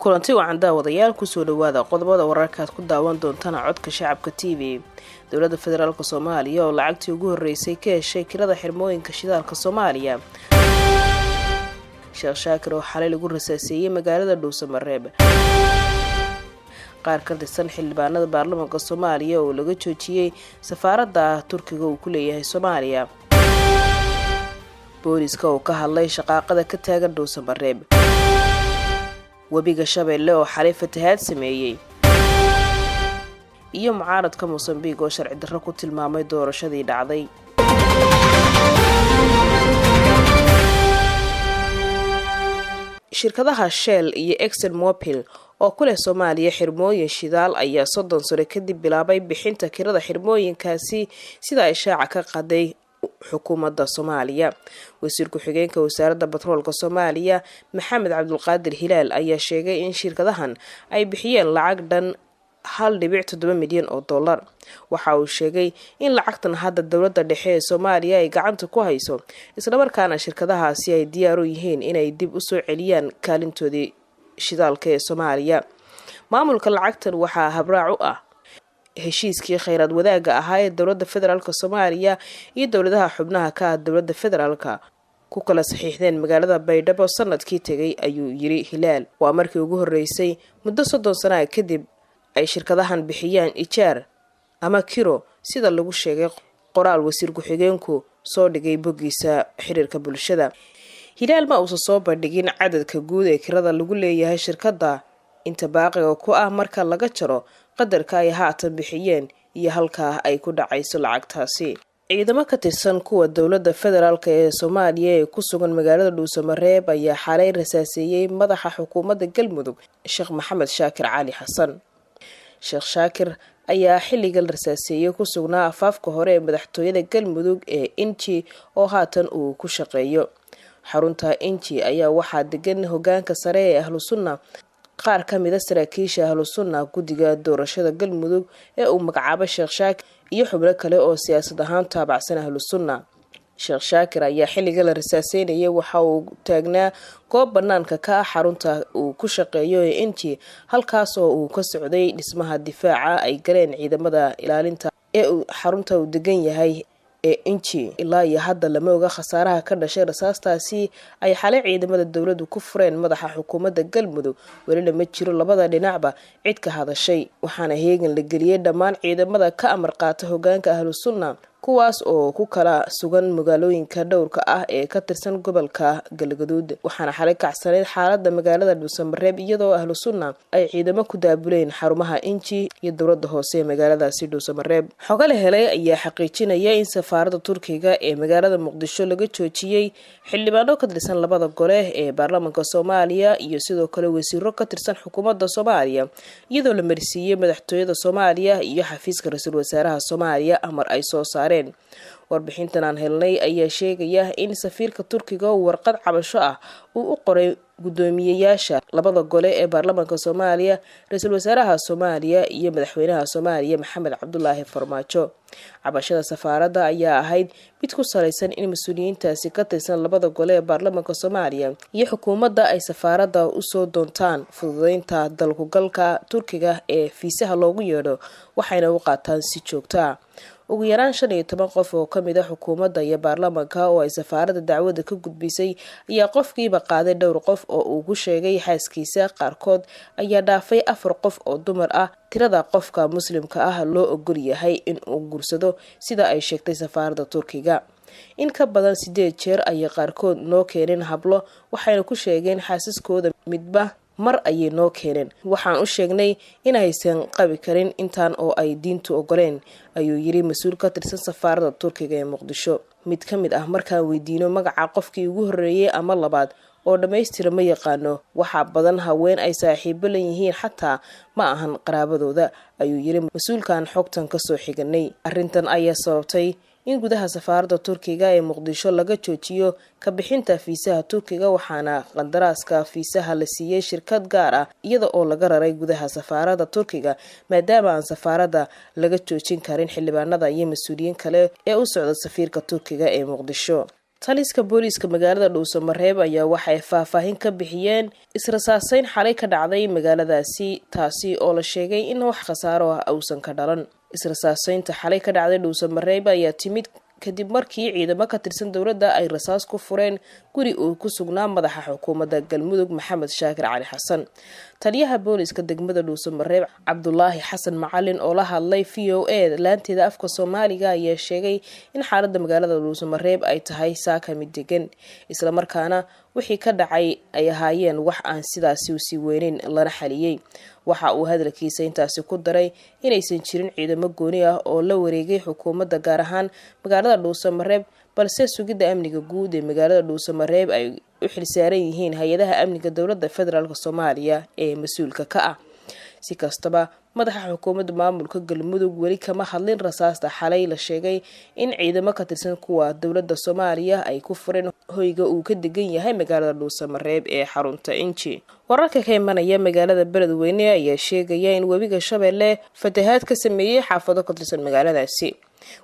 kulanti wacan daawadayaal ku soo dhawaada qodobada wararka ku daawan doontaan codka shacabka TV. Dowladda Federaalka Soomaaliya oo lacagtii ugu horeysay ka heshay kirada xirmooyinka shidaalka Soomaaliya. Sheekh Shaakir oo xalay lagu rasaaseeyay magaalada Dhuusamareeb. qaar ka tirsan xildhibaanada baarlamaanka Soomaaliya oo laga joojiyay safaaradda Turkiga uu ku leeyahay Soomaaliya. booliska oo ka hadlay shaqaaqada ka taagan Dhuusamareeb. webiga Shabeelle oo xalay fatahaad sameeyay. iyo mucaaradka Mozambique oo sharci darro ku tilmaamay doorashadii dhacday. shirkadaha Shell iyo ExxonMobil oo ku leh Soomaaliya xirmooyin shidaal ayaa 30 sano kadib bilaabay bixinta kirada xirmooyinkaasi sida ay shaaca ka qaday xukuumadda Soomaaliya. wasiir ku-xigeenka wasaaradda batroolka Soomaaliya Maxamed Cabdulqaadir Hilaal ayaa sheegay in shirkadahan ay bixiyeen lacag dhan 1.7 milyan oo dollar. waxa uu sheegay in lacagtan hadda dowladda dhexe ee Soomaaliya ay gacanta ku hayso isla markaana shirkadahaasi ay diyaar u yihiin inay dib u soo celiyaan kaalintoodii shidaalka ee Soomaaliya. maamulka lacagtan waxaa habraac u ah heshiiskii kheyraad wadaaga ahaa ee dowladda Federaalka Soomaaliya iyo dowladaha xubnaha ka ah dowladda Federaalka ku kala saxiixdeen magaalada Baydhabo sanadkii tagay, ayuu yiri Hilaal. waa markii ugu horeysay muddo 30 sano kadib ay shirkadahan bixiyaan ijaar ama kiro sida lagu sheegay qoraal wasiir ku-xigeenku soo dhigay boggiisa xiriirka bulshada. Hilaal ma uusan soo bandhigin cadadka guud ee kirada lagu leeyahay shirkadda inta baaqiga ku ah marka laga jaro qadarka ay haatan bixiyeen iyo halka ay ku dhacayso lacagtaasi. ciidamo ka tirsan kuwa dowladda Federaalka ee Soomaaliya ee ku sugan magaalada Dhuusamareeb ayaa xalay rasaaseeyay madaxa xukuumadda Galmudug Sheekh Maxamed Shaakir Cali Xasan. Sheekh Shaakir ayaa xilligan rasaaseeyay ku sugnaa afaafka hore ee madaxtooyada Galmudug ee Inji oo haatan uu ku shaqeeyo. xarunta Inji ayaa waxaa degan hoggaanka sare ee Ahlusunna, qaar ka mid ah saraakiisha Ahlusunna, guddiga doorashada Galmudug ee uu magacaabay Sheekh Shaakir iyo xubno kale oo siyaasad ahaan taabacsan Ahlusunna. Sheekh Shaakir ayaa xilligan la rasaaseynayay waxa uu taagnaa goob banaanka ka ah xarunta uu ku shaqeeyo ee Inji, halkaas oo uu ka socday dhismaha difaaca ay galeen ciidamada ilaalinta ee xarunta uu degan yahay ee Inji. ilaa iyo hadda lama oga khasaaraha ka dhashay rasaastaasi ay xalay ciidamada dowladdu ku fureen madaxa xukuumadda Galmudug. weli ma jiro labada dhinacba cid ka hadashay, waxaana heegan la geliyay dhammaan ciidamada ka amar qaata hoggaanka Ahlusunna kuwaas oo ku kala sugan magaalooyinka dhowrka ah ee ka tirsan gobolka Galgaduud. waxaana xalay kacsaneyd xaaladda magaalada Dhuusamareeb iyadoo Ahlusunna ay ciidamo ku daabuleen xarumaha Inji iyo dowladda hoose ee magaaladaasi Dhuusamareeb. xogo la helay ayaa xaqiijinaya in safaaradda Turkiga ee magaalada Muqdisho laga joojiyay xildhibaano ka tirsan labada gole ee baarlamaanka Soomaaliya iyo sidoo kale wasiiro ka tirsan xukuumadda Soomaaliya, iyadoo la marsiiyay madaxtooyada Soomaaliya iyo xafiiska ra'iisul wasaaraha Soomaaliya amar ay soo saareen. warbixintan aan helnay ayaa sheegaya in safiirka Turkiga uu warqad cabasho ah uu u qoray gudoomiyeyaasha labada gole ee baarlamaanka Soomaaliya, ra'iisul wasaaraha Soomaaliya iyo madaxweynaha Soomaaliya Maxamed Cabdullaahi Farmaajo. cabashada safaaradda ayaa ahayd mid ku saleysan in mas'uuliyiintaasi ka tirsan labada gole ee baarlamaanka Soomaaliya iyo xukuumadda ay safaaradda u soo doontaan fududeynta dalku-galka Turkiga ee fiisaha loogu yeedho, waxayna u qaataan si joogto ah. ugu yaraan 15 qof oo ka mid ah xukuumadda iyo baarlamaanka oo ay safaaradda dacwada ka gudbisay ayaa qofkiiba qaaday dhowr qof oo uu ku sheegay xaaskiisa. qaarkood ayaa dhaafay 4 qof oo dumar ah. tirada qofka muslimka ah loo ogol yahay in uu guursado sida ay sheegtay safaaradda Turkiga. in ka badan 8 jeer ayay qaarkood noo keeneen hablo, waxayna ku sheegeen xaasaskooda midba mar ayay noo keeneen. waxaan u sheegnay in aysan qabi karin intaan oo ay diintu ogoleen, ayuu yiri mas'uul ka tirsan safaaradda Turkiga ee Muqdisho. mid ka mid ah markaan weydiino magaca qofkii ugu horeeyay ama labaad oo dhameystira ma yaqaano. waxaa badan haween ay saaxiibo leeyihiin xataa ma ahan qaraabadooda, ayuu yiri mas'uulkan xogtan ka soo xiganay. arrintan ayaa sababtay in gudaha safaaradda Turkiga ee Muqdisho laga joojiyo ka bixinta fiisaha Turkiga, waxaana qandaraaska fiisaha la siiyay shirkad gaar ah iyada oo laga raray gudaha safaaradda Turkiga maadaama aan safaaradda laga joojin karin xildhibaanada iyo mas'uuliyiin kale ee u socda safiirka Turkiga ee Muqdisho. taliska booliiska magaalada Dhuusamareeb ayaa waxay faahfaahin ka bixiyeen israsaaseyn xalay ka dhacday magaaladaasi taasi oo la sheegay in wax khasaaro ah uusan ka dhalan. Israsaaseynta xalay ka dhacday Dhuusamareeb ayaa timid kadib markii ciidamo ka tirsan dowladda ay rasaas ku fureen guri uu ku sugnaa madaxa xukuumadda Galmudug Maxamed Shaakir Cali Xasan. Taliyaha booliiska degmada Dhuusamareeb Cabdullaahi Xasan Macalin oo la hadlay VOA laanteeda afka Soomaaliga ayaa sheegay in xaaladda magaalada Dhuusamareeb ay tahay saaka mid degan, isla markaana wixii ka dhacay ay ahaayeen wax aan sidaasi u sii weynin lana xaliyay. Waxa uu hadalkiisa intaasi ku daray inaysan jirin ciidamo gooni ah oo la wareegay xukuumadda gaar ahaan magaalada Dhuusamareeb, balse sugidda amniga guud ee magaalada Dhuusamareeb ay u xilsaaran yihiin hay'adaha amniga dowladda federaalka Soomaaliya ee mas'uulka ka ah. Si kastaba madaxa xukuumadda maamulka Galmudug weli kama hadlin rasaasta xalay la sheegay in ciidamo ka tirsan kuwa dowladda Soomaaliya ay ku fureen hoyga uu ka degan yahay magaalada Dhuusamareeb ee xarunta Inji. Wararka ka imanaya magaalada Beledweyne ayaa sheegaya in webiga Shabeelle fatahaad ka sameeyay xaafado ka tirsan magaaladaasi.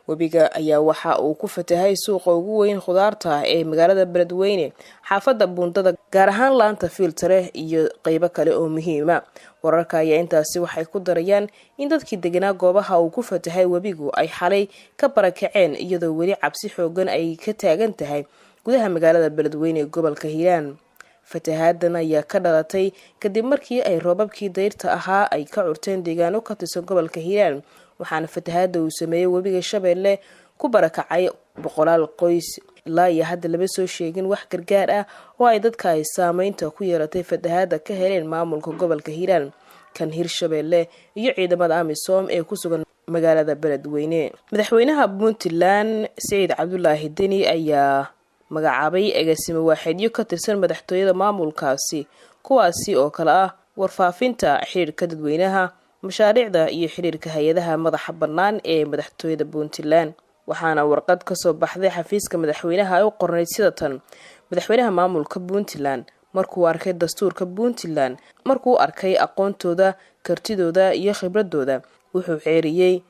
Webiga ayaa waxa uu ku fatahay suuqa ugu weyn khudaarta ee magaalada Beledweyne, xaafadda Buundada gaar ahaan laanta filtare iyo qaybo kale oo muhiim ah. Wararka ayaa intaasi waxay ku darayaan in dadkii deganaa goobaha uu ku fatahay webigu ay xalay ka barakaceen iyadoo weli cabsi xoogan ay ka taagan tahay gudaha magaalada Beledweyne ee gobolka Hiiraan. Fatahaadan ayaa ka dhalatay kadib markii ay roobabkii dayrta ahaa ay ka curteen deegaano ka tirsan gobolka Hiiraan, waxaana fatahaada uu sameeyay webiga Shabeelle ku barakacay boqolaal qoys. Ilaa iyo hadda lama soo sheegin wax gargaar ah oo ay dadka ay saameynta ku yeelatay fatahaada ka heleen maamulka gobolka Hiiraan, kan Hirshabeelle iyo ciidamada AMISOM ee ku sugan magaalada Beledweyne. Madaxweynaha Puntland Saciid Cabdullaahi Deni ayaa magacaabay agaasimo waaxidyo ka tirsan madaxtooyada maamulkaasi, kuwaasi oo kala ah warfaafinta, xiriirka dadweynaha, mashaariicda iyo xiriirka hay'adaha madaxa bannaan ee madaxtooyada Puntland. Waxaana warqad ka soo baxday xafiiska madaxweynaha ay u qornayd sida tan: madaxweynaha maamulka Puntland markuu arkay dastuurka Puntland, markuu arkay aqoontooda, kartidooda iyo khibradooda, wuxuu xeeriyay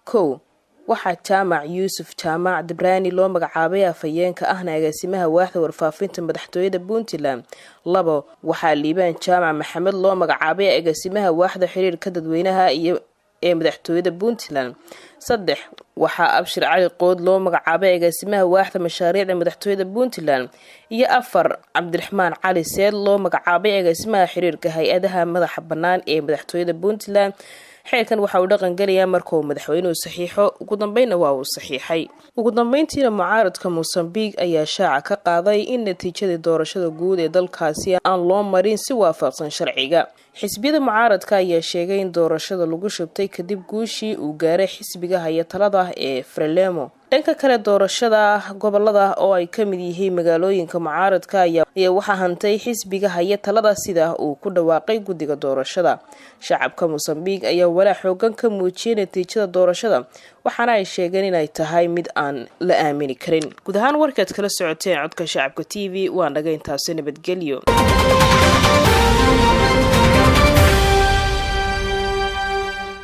1. waxaa Jaamac Yuusuf Jaamac Dibraani loo magacaabay afhayeenka ahna agaasimaha waaxda warfaafinta madaxtooyada Puntland. 2. waxaa Liibaan Jaamac Maxamed loo magacaabay agaasimaha waaxda xiriirka dadweynaha iyo ee madaxtooyada Puntland. 3. waxaa Abshir Cali Qood loo magacaabay agaasimaha waaxda mashaariicda madaxtooyada Puntland. iyo 4. Cabdiraxmaan Cali Seed loo magacaabay agaasimaha xiriirka hay'adaha madaxa bannaan ee madaxtooyada Puntland. xeelkan waxa uu dhaqan galayaa marka uu madaxweynuhu saxiixo, ugu dambeynna waa uu saxiixay. Ugu dambeyntiina mucaaradka Mozambique ayaa shaaca ka qaaday in natiijada doorashada guud ee dalkaasi aan loo marin si waafaqsan sharciga. Xisbiyada mucaaradka ayaa sheegay in doorashada lagu shubtay kadib guushii uu gaaray xisbiga haya talada ee Frelimo. dhanka kale doorashada gobolada oo ay ka mid yihiin magaalooyinka mucaaradka ayaa waxa hantay xisbiga haya talada sida uu ku dhawaaqay guddiga doorashada. Shacabka Mozambique ayaa walaac xoogan ka muujiyay natiijada doorashada, waxaana ay sheegeen in ay tahay mid aan la aamini karin. guud ahaan warkaad kala socoteen codka shacabka TV waa naga intaas, nabadgelyo.